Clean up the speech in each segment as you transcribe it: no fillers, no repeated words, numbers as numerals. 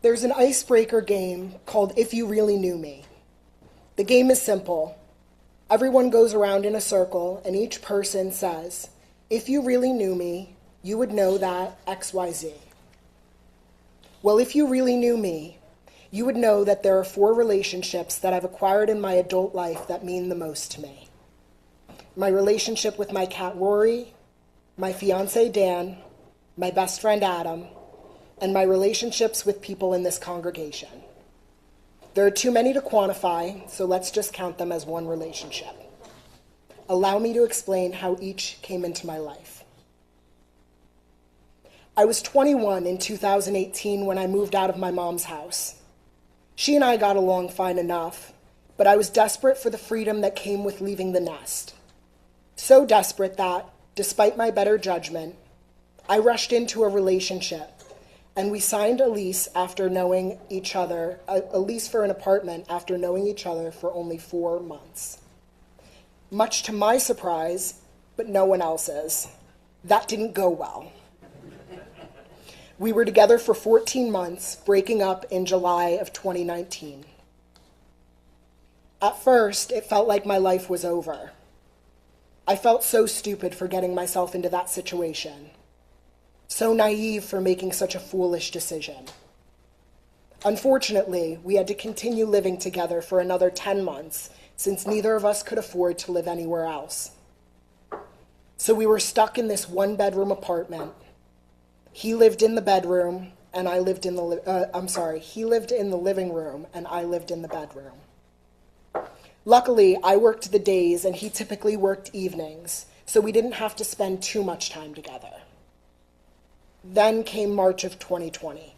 There's an icebreaker game called If You Really Knew Me. The game is simple. Everyone goes around in a circle and each person says, if you really knew me, you would know that XYZ. Well, if you really knew me, you would know that there are 4 relationships that I've acquired in my adult life that mean the most to me. My relationship with my cat Rory, my fiance Dan, my best friend Adam, and my relationships with people in this congregation. There are too many to quantify, so let's just count them as one relationship. Allow me to explain how each came into my life. I was 21 in 2018 when I moved out of my mom's house. She and I got along fine enough, but I was desperate for the freedom that came with leaving the nest. So desperate that, despite my better judgment, I rushed into a relationship, and we signed a lease after knowing each other, a lease for an apartment after knowing each other for only 4 months. Much to my surprise, but no one else's, that didn't go well. We were together for 14 months, breaking up in July of 2019. At first, it felt like my life was over. I felt so stupid for getting myself into that situation. So naive for making such a foolish decision. Unfortunately, we had to continue living together for another 10 months since neither of us could afford to live anywhere else. So we were stuck in this 1-bedroom apartment. He lived in the bedroom and I lived in he lived in the living room and I lived in the bedroom. Luckily, I worked the days and he typically worked evenings, so we didn't have to spend too much time together. Then came March of 2020.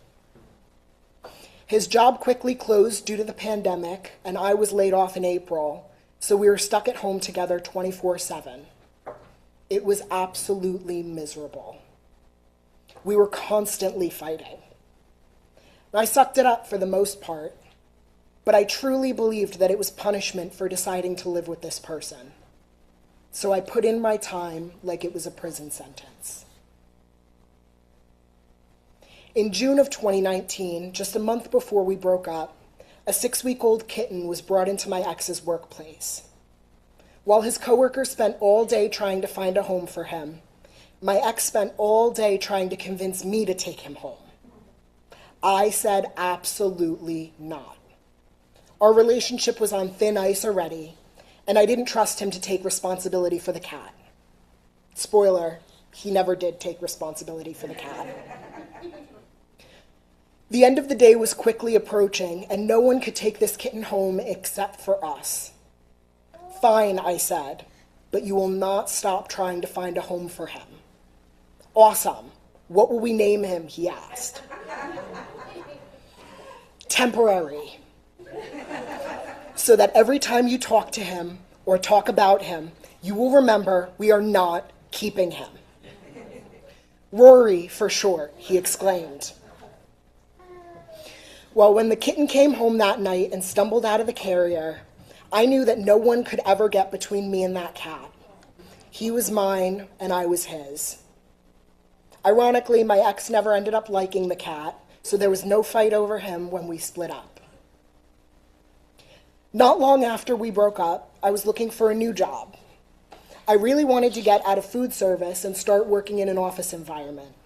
His job quickly closed due to the pandemic, and I was laid off in April, so we were stuck at home together 24/7. It was absolutely miserable. We were constantly fighting. I sucked it up for the most part, but I truly believed that it was punishment for deciding to live with this person. So I put in my time like it was a prison sentence. In June of 2019, just a month before we broke up, a 6-week-old kitten was brought into my ex's workplace. While his coworkers spent all day trying to find a home for him, my ex spent all day trying to convince me to take him home. I said absolutely not. Our relationship was on thin ice already, and I didn't trust him to take responsibility for the cat. Spoiler, he never did take responsibility for the cat. The end of the day was quickly approaching, and no one could take this kitten home except for us. Fine, I said, but you will not stop trying to find a home for him. Awesome. What will we name him? He asked. Temporary. So that every time you talk to him or talk about him, you will remember we are not keeping him. Rory, for short, he exclaimed. Well, when the kitten came home that night and stumbled out of the carrier, I knew that no one could ever get between me and that cat. He was mine and I was his. Ironically, my ex never ended up liking the cat, so there was no fight over him when we split up. Not long after we broke up, I was looking for a new job. I really wanted to get out of food service and start working in an office environment.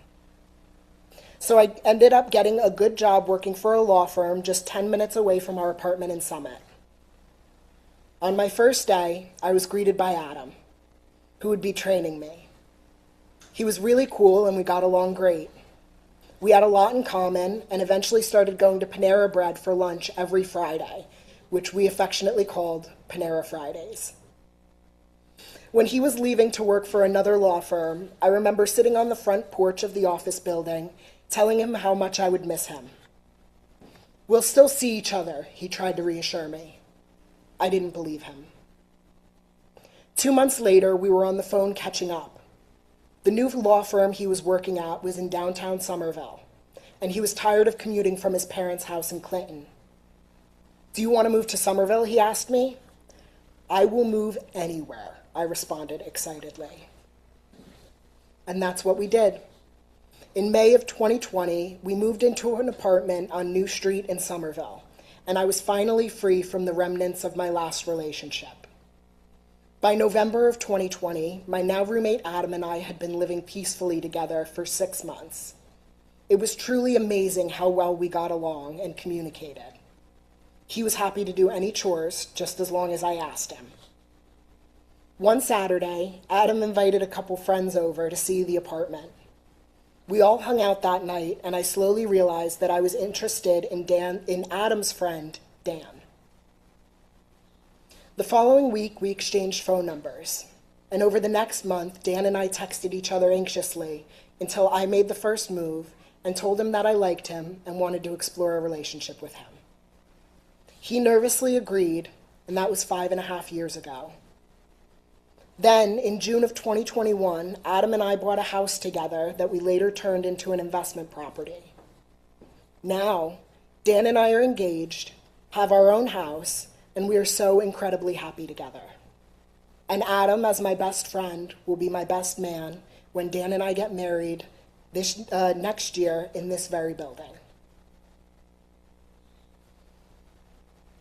So I ended up getting a good job working for a law firm just 10 minutes away from our apartment in Summit. On my first day, I was greeted by Adam, who would be training me. He was really cool and we got along great. We had a lot in common and eventually started going to Panera Bread for lunch every Friday, which we affectionately called Panera Fridays. When he was leaving to work for another law firm, I remember sitting on the front porch of the office building, telling him how much I would miss him. We'll still see each other, he tried to reassure me. I didn't believe him. 2 months later, we were on the phone catching up. The new law firm he was working at was in downtown Somerville, and he was tired of commuting from his parents' house in Clinton. Do you want to move to Somerville, he asked me. I will move anywhere, I responded excitedly. And that's what we did. In May of 2020, we moved into an apartment on New Street in Somerville, and I was finally free from the remnants of my last relationship. By November of 2020, my now roommate Adam and I had been living peacefully together for 6 months. It was truly amazing how well we got along and communicated. He was happy to do any chores just as long as I asked him. One Saturday, Adam invited a couple friends over to see the apartment. We all hung out that night, and I slowly realized that I was interested in Adam's friend, Dan. The following week, we exchanged phone numbers, and over the next month, Dan and I texted each other anxiously until I made the first move and told him that I liked him and wanted to explore a relationship with him. He nervously agreed, and that was 5.5 years ago. Then, in June of 2021, Adam and I bought a house together that we later turned into an investment property. Now, Dan and I are engaged, have our own house, and we are so incredibly happy together. And Adam, as my best friend, will be my best man when Dan and I get married next year in this very building.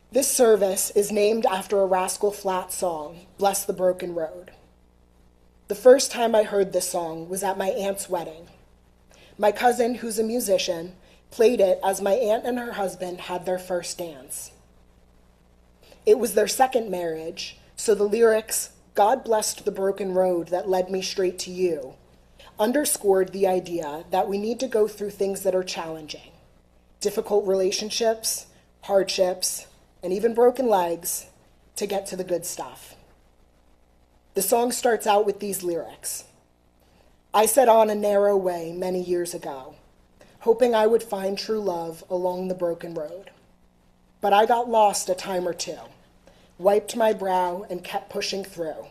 This service is named after a Rascal Flatts song, Bless the Broken Road. The first time I heard this song was at my aunt's wedding. My cousin, who's a musician, played it as my aunt and her husband had their first dance. It was their second marriage, so the lyrics, God blessed the broken road that led me straight to you, underscored the idea that we need to go through things that are challenging, difficult relationships, hardships, and even broken legs to get to the good stuff. The song starts out with these lyrics. I set on a narrow way many years ago, hoping I would find true love along the broken road. But I got lost a time or two, wiped my brow and kept pushing through.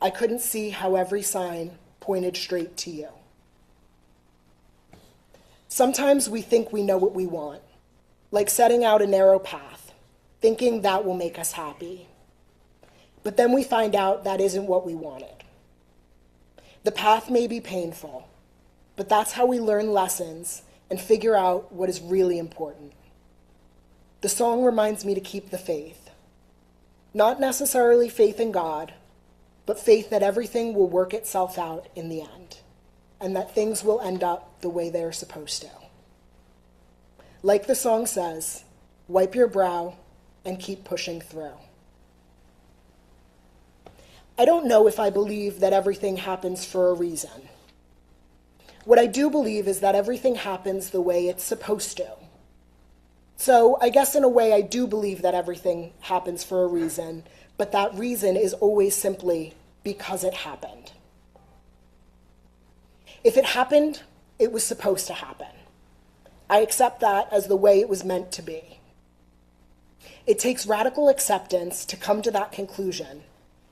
I couldn't see how every sign pointed straight to you. Sometimes we think we know what we want, like setting out a narrow path, thinking that will make us happy. But then we find out that isn't what we wanted. The path may be painful, but that's how we learn lessons and figure out what is really important. The song reminds me to keep the faith. Not necessarily faith in God, but faith that everything will work itself out in the end, and that things will end up the way they're supposed to. Like the song says, wipe your brow and keep pushing through. I don't know if I believe that everything happens for a reason. What I do believe is that everything happens the way it's supposed to. So I guess in a way I do believe that everything happens for a reason, but that reason is always simply because it happened. If it happened, it was supposed to happen. I accept that as the way it was meant to be. It takes radical acceptance to come to that conclusion,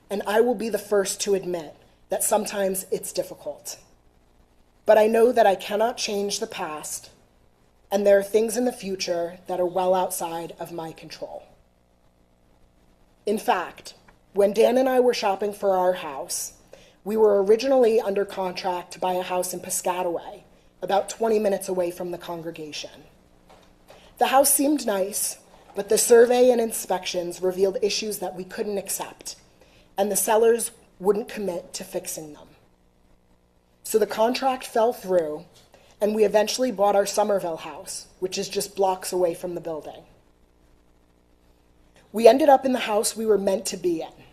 and I will be the first to admit that sometimes it's difficult. But I know that I cannot change the past, and there are things in the future that are well outside of my control. In fact, when Dan and I were shopping for our house, we were originally under contract to buy a house in Piscataway, about 20 minutes away from the congregation. The house seemed nice, but the survey and inspections revealed issues that we couldn't accept, and the sellers wouldn't commit to fixing them. So the contract fell through, and we eventually bought our Somerville house, which is just blocks away from the building. We ended up in the house we were meant to be in.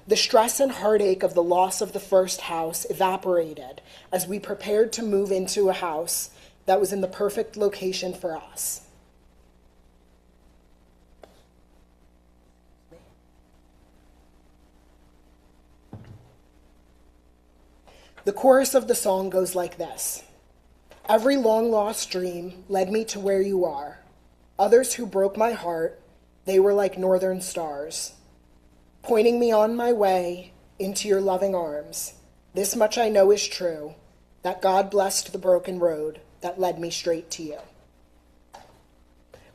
The stress and heartache of the loss of the first house evaporated as we prepared to move into a house that was in the perfect location for us. The chorus of the song goes like this. Every long-lost dream led me to where you are. Others who broke my heart, they were like northern stars, pointing me on my way into your loving arms. This much I know is true, that God blessed the broken road that led me straight to you.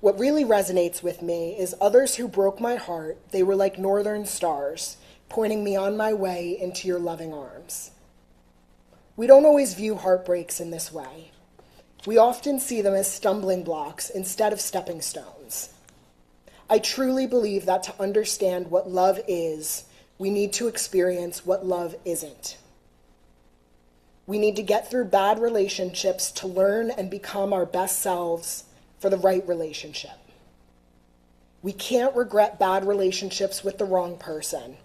What really resonates with me is others who broke my heart, they were like northern stars, pointing me on my way into your loving arms. We don't always view heartbreaks in this way. We often see them as stumbling blocks instead of stepping stones. I truly believe that to understand what love is, we need to experience what love isn't. We need to get through bad relationships to learn and become our best selves for the right relationship. We can't regret bad relationships with the wrong person,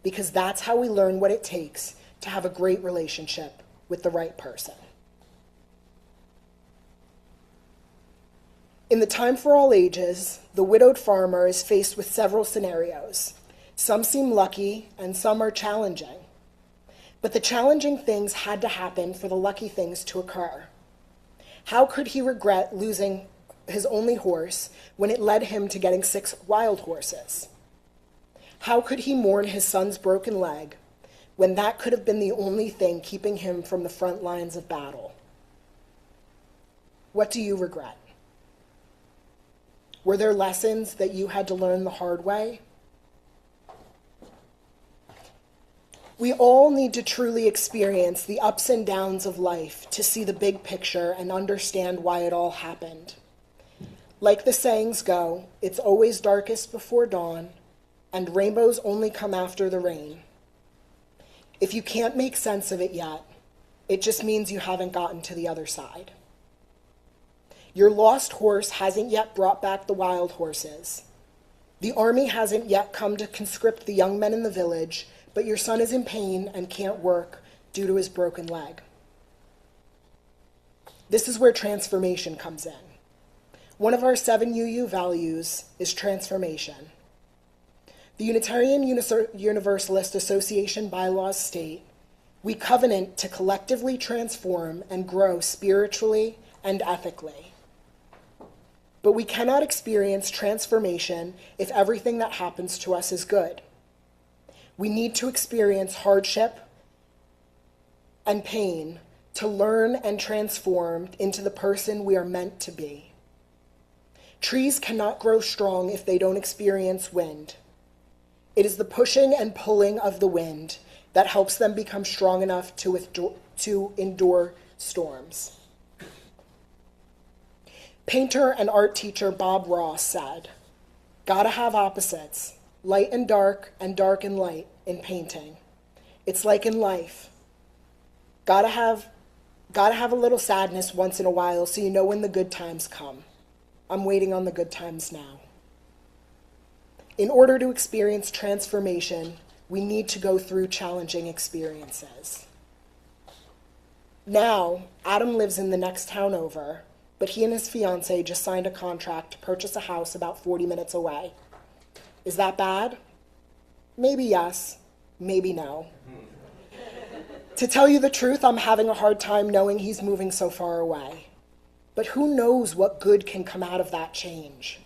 because that's how we learn what it takes to have a great relationship with the right person. In the Time for All Ages, the widowed farmer is faced with several scenarios. Some seem lucky and some are challenging. But the challenging things had to happen for the lucky things to occur. How could he regret losing his only horse when it led him to getting 6 wild horses? How could he mourn his son's broken leg when that could have been the only thing keeping him from the front lines of battle? What do you regret? Were there lessons that you had to learn the hard way? We all need to truly experience the ups and downs of life to see the big picture and understand why it all happened. Like the sayings go, it's always darkest before dawn, and rainbows only come after the rain. If you can't make sense of it yet, it just means you haven't gotten to the other side. Your lost horse hasn't yet brought back the wild horses. The army hasn't yet come to conscript the young men in the village, but your son is in pain and can't work due to his broken leg. This is where transformation comes in. One of our 7 UU values is transformation. The Unitarian Universalist Association bylaws state, we covenant to collectively transform and grow spiritually and ethically. But we cannot experience transformation if everything that happens to us is good. We need to experience hardship and pain to learn and transform into the person we are meant to be. Trees cannot grow strong if they don't experience wind. It is the pushing and pulling of the wind that helps them become strong enough to endure storms. Painter and art teacher Bob Ross said, "Gotta have opposites, light and dark and light in painting. It's like in life. Gotta have a little sadness once in a while so you know when the good times come. I'm waiting on the good times now." In order to experience transformation, we need to go through challenging experiences. Now, Adam lives in the next town over, but he and his fiancée just signed a contract to purchase a house about 40 minutes away. Is that bad? Maybe yes, maybe no. To tell you the truth, I'm having a hard time knowing he's moving so far away. But who knows what good can come out of that change?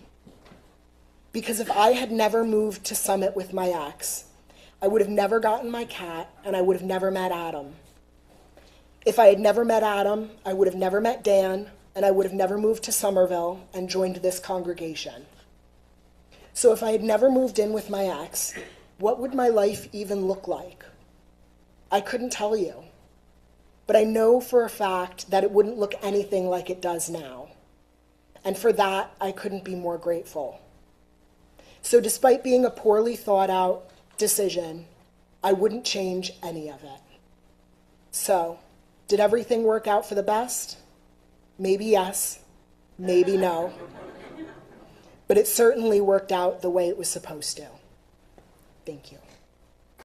Because if I had never moved to Summit with my ex, I would have never gotten my cat and I would have never met Adam. If I had never met Adam, I would have never met Dan and I would have never moved to Somerville and joined this congregation. So if I had never moved in with my ex, what would my life even look like? I couldn't tell you. But I know for a fact that it wouldn't look anything like it does now. And for that, I couldn't be more grateful. So despite being a poorly thought out decision, I wouldn't change any of it. So, did everything work out for the best? Maybe yes, maybe no. But it certainly worked out the way it was supposed to. Thank you.